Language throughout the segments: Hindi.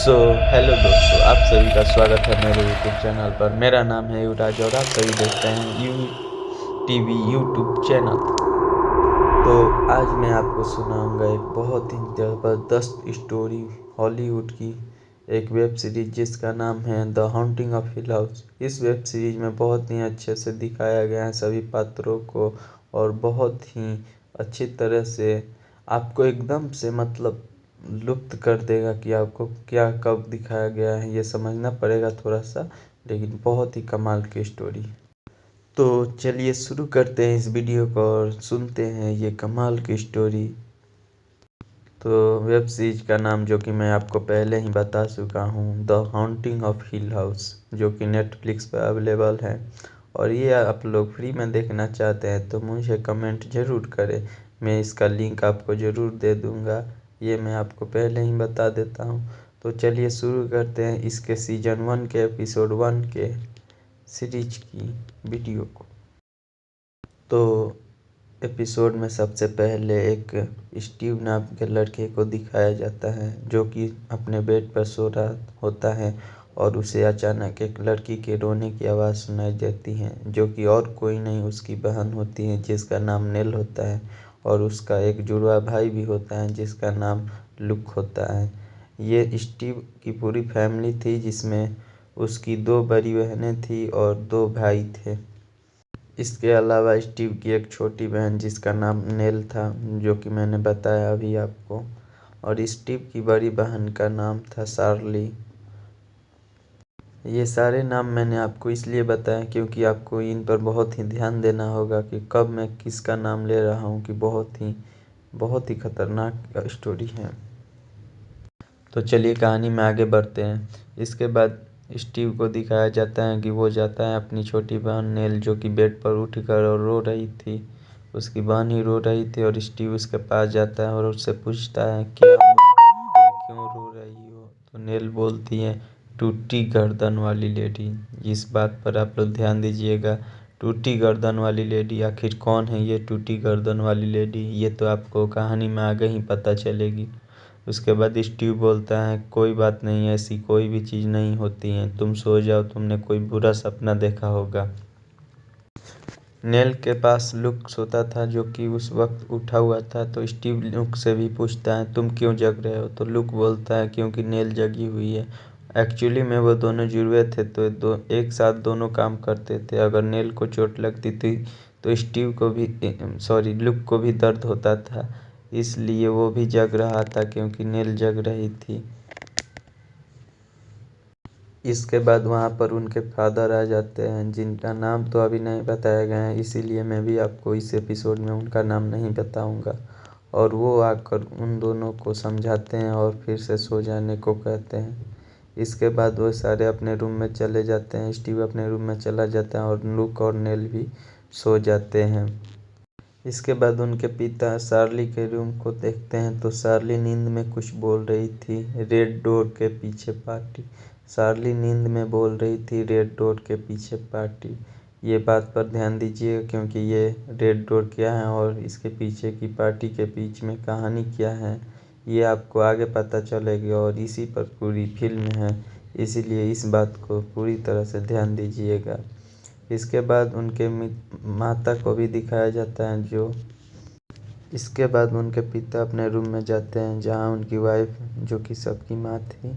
हेलो दोस्तों, आप सभी का स्वागत है मेरे यूट्यूब चैनल पर। मेरा नाम है युवराज और आप सभी देखते हैं टीवी यूट्यूब चैनल। तो आज मैं आपको सुनाऊंगा एक बहुत ही ज़बरदस्त स्टोरी, हॉलीवुड की एक वेब सीरीज जिसका नाम है the haunting of hill house. इस वेब सीरीज में बहुत ही अच्छे से दिखाया गया है सभी पात्रों को, और बहुत ही अच्छी तरह से आपको एकदम से लुप्त कर देगा कि आपको क्या कब दिखाया गया है। ये समझना पड़ेगा थोड़ा सा, लेकिन बहुत ही कमाल की स्टोरी। तो चलिए शुरू करते हैं इस वीडियो को और सुनते हैं ये कमाल की स्टोरी। तो वेब सीरीज का नाम, जो कि मैं आपको पहले ही बता चुका हूँ, the haunting of hill house, जो कि नेटफ्लिक्स पर अवेलेबल है। और ये आप लोग फ्री में देखना चाहते हैं तो मुझे कमेंट ज़रूर करें, मैं इसका लिंक आपको ज़रूर दे दूँगा। ये मैं आपको पहले ही बता देता हूँ। तो चलिए शुरू करते हैं इसके सीजन 1 के एपिसोड 1 के सीरीज की वीडियो को। तो एपिसोड में सबसे पहले एक स्टीव नाम के लड़के को दिखाया जाता है, जो कि अपने बेड पर सो रहा होता है और उसे अचानक एक लड़की के रोने की आवाज़ सुनाई देती है, जो कि और कोई नहीं उसकी बहन होती है जिसका नाम नेल होता है। और उसका एक जुड़वा भाई भी होता है जिसका नाम लुक होता है। ये स्टीव की पूरी फैमिली थी, जिसमें उसकी 2 बड़ी बहनें थी और 2 भाई थे। इसके अलावा स्टीव की एक छोटी बहन जिसका नाम नेल था, जो कि मैंने बताया अभी आपको। और स्टीव की बड़ी बहन का नाम था शार्ली। ये सारे नाम मैंने आपको इसलिए बताया क्योंकि आपको इन पर बहुत ही ध्यान देना होगा कि कब मैं किसका नाम ले रहा हूँ, कि बहुत ही खतरनाक स्टोरी है। तो चलिए कहानी में आगे बढ़ते हैं। इसके बाद स्टीव को दिखाया जाता है कि वो जाता है अपनी छोटी बहन नेल, जो कि बेड पर उठकर और रो रही थी। उसकी बहन ही रो रही थी और स्टीव उसके पास जाता है और उससे पूछता है क्या तुम क्यों रो रही हो। तो नेल बोलती है, टूटी गर्दन वाली लेडी। इस बात पर आप लोग ध्यान दीजिएगा, टूटी गर्दन वाली लेडी, आखिर कौन है ये टूटी गर्दन वाली लेडी, ये तो आपको कहानी में आगे ही पता चलेगी। उसके बाद स्टीव बोलता है, कोई बात नहीं, ऐसी कोई भी चीज़ नहीं होती है, तुम सो जाओ, तुमने कोई बुरा सपना देखा होगा। नेल के पास लुक सोता था, जो कि उस वक्त उठा हुआ था। तो स्टीव लुक से भी पूछता है, तुम क्यों जग रहे हो। तो लुक बोलता है, क्योंकि नेल जगी हुई है। एक्चुअली में वो दोनों जुड़वे थे, तो एक साथ दोनों काम करते थे। अगर नेल को चोट लगती थी तो स्टीव को भी लुक को भी दर्द होता था, इसलिए वो भी जग रहा था क्योंकि नेल जग रही थी। इसके बाद वहाँ पर उनके फादर आ जाते हैं, जिनका नाम तो अभी नहीं बताया गया है, इसीलिए मैं भी आपको इस एपिसोड में उनका नाम नहीं बताऊंगा। और वो आकर उन दोनों को समझाते हैं और फिर से सो जाने को कहते हैं। इसके बाद वो सारे अपने रूम में चले जाते हैं। स्टीव अपने रूम में चला जाता है और लुक और नेल भी सो जाते हैं। इसके बाद उनके पिता शार्ली के रूम को देखते हैं, तो शार्ली नींद में कुछ बोल रही थी, रेड डोर के पीछे पार्टी। शार्ली नींद में बोल रही थी, रेड डोर के पीछे पार्टी। ये बात पर ध्यान दीजिए क्योंकि ये रेड डोर क्या है और इसके पीछे की पार्टी के बीच में कहानी क्या है, ये आपको आगे पता चलेगी। और इसी पर पूरी फिल्म है, इसीलिए इस बात को पूरी तरह से ध्यान दीजिएगा। इसके बाद उनके माता को भी दिखाया जाता है, इसके बाद उनके पिता अपने रूम में जाते हैं, जहां उनकी वाइफ, जो कि सबकी माँ थी,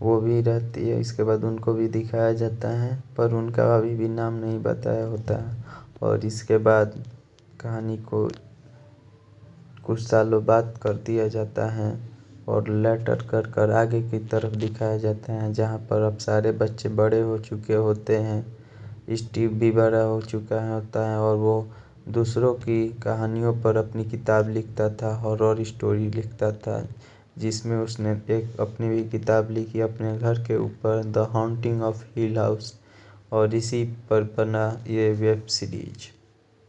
वो भी रहती है। इसके बाद उनको भी दिखाया जाता है, पर उनका अभी भी नाम नहीं बताया होता है। और इसके बाद कहानी को कुछ सालों बाद कर दिया जाता है और लेटर कर आगे की तरफ दिखाया जाता है, जहाँ पर अब सारे बच्चे बड़े हो चुके होते हैं। स्टीव भी बड़ा हो चुका होता है और वो दूसरों की कहानियों पर अपनी किताब लिखता था, हॉरर स्टोरी लिखता था, जिसमें उसने एक अपनी भी किताब लिखी अपने घर के ऊपर, the haunting of hill house. और इसी पर बना ये वेब सीरीज।